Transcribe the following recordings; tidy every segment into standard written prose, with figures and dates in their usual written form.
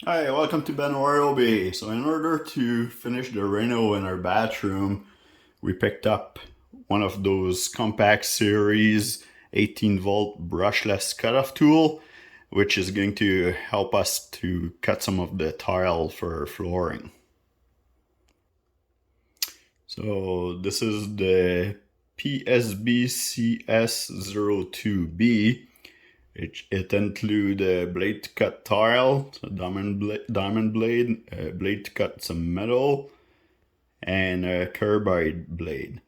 Hi, welcome to Ryobi. So in order to finish the reno in our bathroom, we picked up one of those compact series 18 volt brushless cutoff tool, which is going to help us to cut some of the tile for flooring. So this is the PSBCS02B. It includes a blade to cut tile, so diamond blade, a blade to cut some metal, and a carbide blade.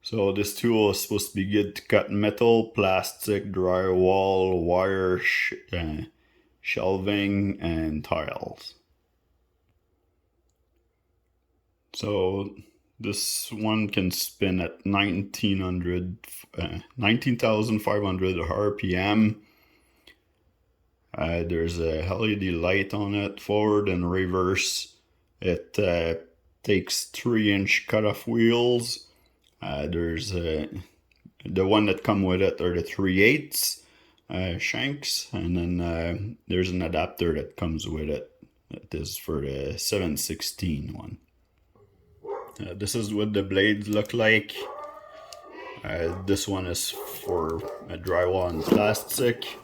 So this tool is supposed to be good to cut metal, plastic, drywall, wire, shelving, and tiles. So this one can spin at 19,500 RPM. There's a LED light on it, forward and reverse. It takes 3-inch cutoff wheels. There's the one that come with it are the 3/8 shanks, and then there's an adapter that comes with it. That is for the 7/16 one. This is what the blades look like. This one is for drywall and plastic.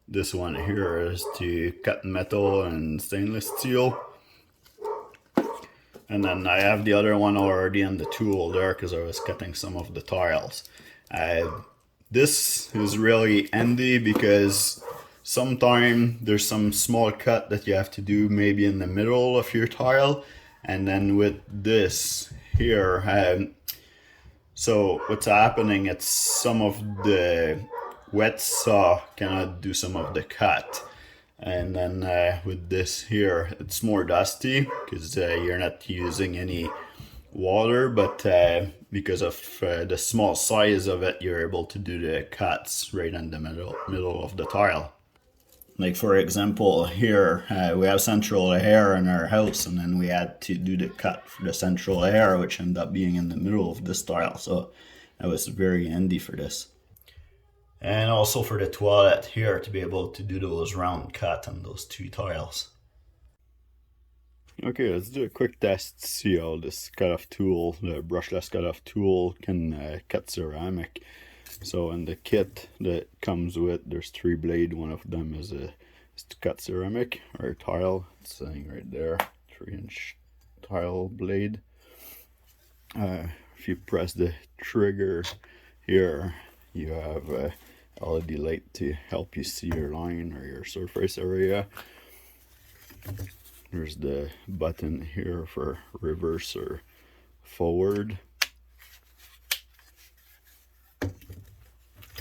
This one here is to cut metal and stainless steel. And then I have the other one already in the tool there because I was cutting some of the tiles. This is really handy because sometimes there's some small cut that you have to do maybe in the middle of your tile. And then with this here, so what's happening, it's some of the wet saw cannot do some of the cut. And then with this here, it's more dusty because you're not using any water, but because of the small size of it, you're able to do the cuts right in the middle of the tile. Like for example, here we have central air in our house, and then we had to do the cut for the central air, which ended up being in the middle of this tile. So that was very handy for this. And also for the toilet here to be able to do those round cut on those two tiles. Okay, let's do a quick test to see how this cutoff tool, the brushless cutoff tool, can cut ceramic. So in the kit that comes with, there's 3 blades. One of them is to cut ceramic or tile. It's saying right there, 3-inch tile blade. If you press the trigger here, you have a LED light to help you see your line or your surface area. There's the button here for reverse or forward.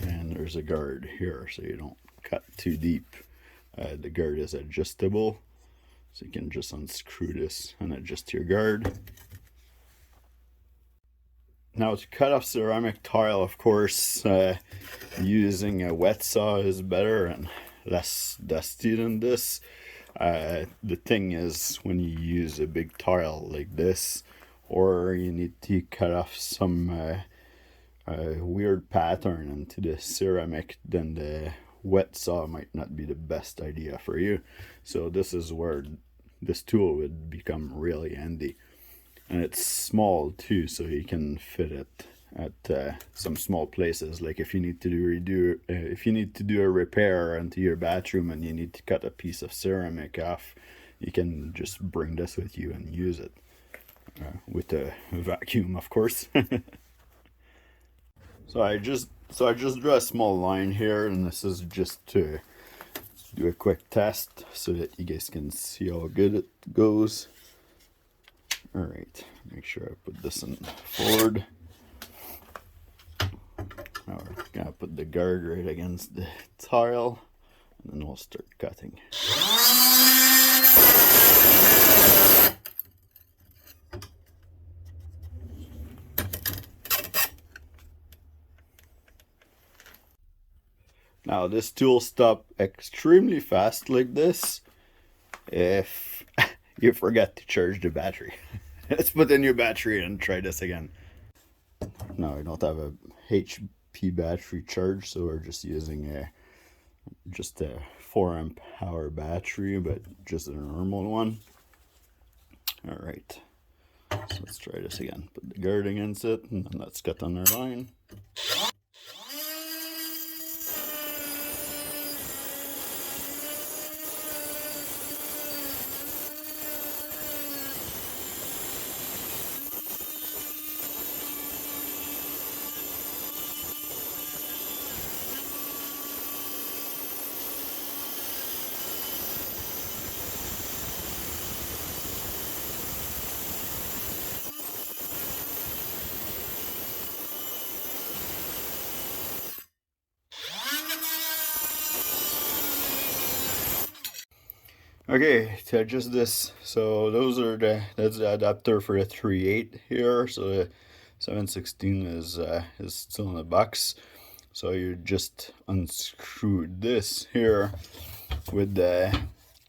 And there's a guard here so you don't cut too deep. The guard is adjustable, so you can just unscrew this and adjust your guard. Now to cut off ceramic tile, of course, using a wet saw is better and less dusty than this. The thing is, when you use a big tile like this, or you need to cut off some weird pattern into the ceramic, then the wet saw might not be the best idea for you. So this is where this tool would become really handy. And it's small too, so you can fit it at some small places. Like if you need to do a repair into your bathroom and you need to cut a piece of ceramic off, you can just bring this with you and use it with a vacuum, of course. So I just drew a small line here, and this is just to do a quick test so that you guys can see how good it goes. Alright, make sure I put this in forward. Now we're gonna put the guard right against the tile, and then we'll start cutting. Now this tool stops extremely fast like this if you forget to charge the battery. Let's put in your battery and try this again. No, I don't have a HP battery charge, so we're just using a 4 amp hour battery, but just a normal one. All right, so let's try this again. Put the guard against it, and then let's get on our line. Okay, to adjust this, so that's the adapter for the 3.8 here. So the 7/16 is still in the box. So you just unscrew this here with the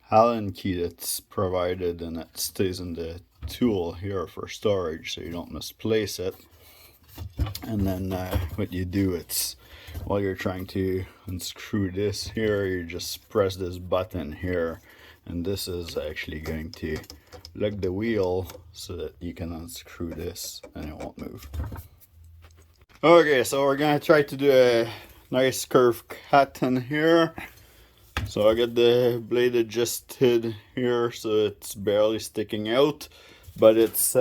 Allen key that's provided, and it stays in the tool here for storage, so you don't misplace it. And then what you do, it's while you're trying to unscrew this here, you just press this button here, and this is actually going to lock the wheel so that you can unscrew this and it won't move. Okay, so we're gonna try to do a nice curve cut in here. So I got the blade adjusted here so it's barely sticking out, but it's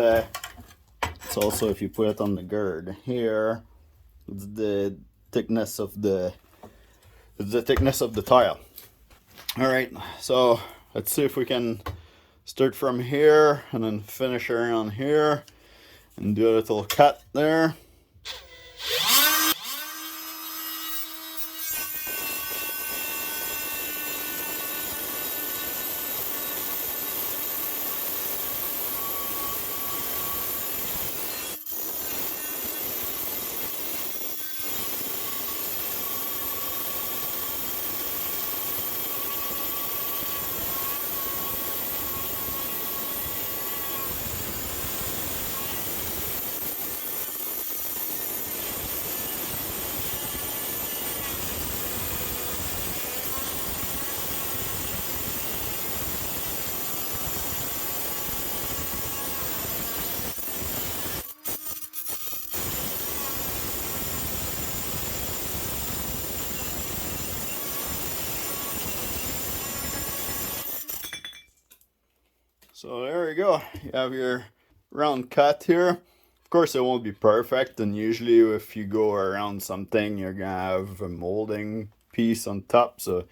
also, if you put it on the gird here, it's the thickness of the tile. All right, so let's see if we can start from here and then finish around here and do a little cut there. So there you go, you have your round cut here. Of course it won't be perfect, and usually if you go around something you're gonna have a molding piece on top, so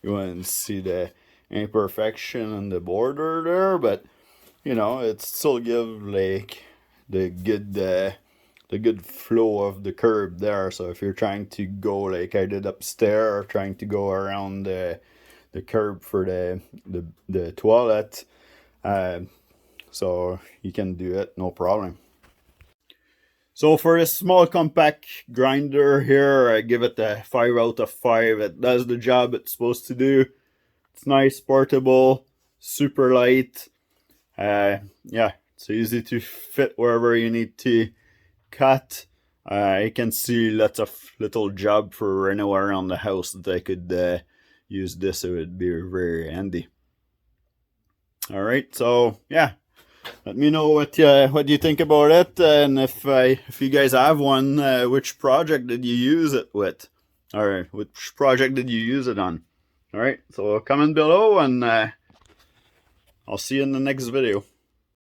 you wouldn't see the imperfection in the border there, but you know, it still give like the good flow of the curb there. So if you're trying to go like I did upstairs, or trying to go around the curb for the toilet, so you can do it, no problem. So for this small compact grinder here, I give it a 5 out of 5. It does the job it's supposed to do. It's nice, portable, super light. Yeah, it's easy to fit wherever you need to cut. I can see lots of little job for anywhere around the house that I could use this. It would be very handy. All right, so yeah, let me know what you think about it, and if you guys have one, which project did you use it with, or which project did you use it on? All right, so comment below, and I'll see you in the next video.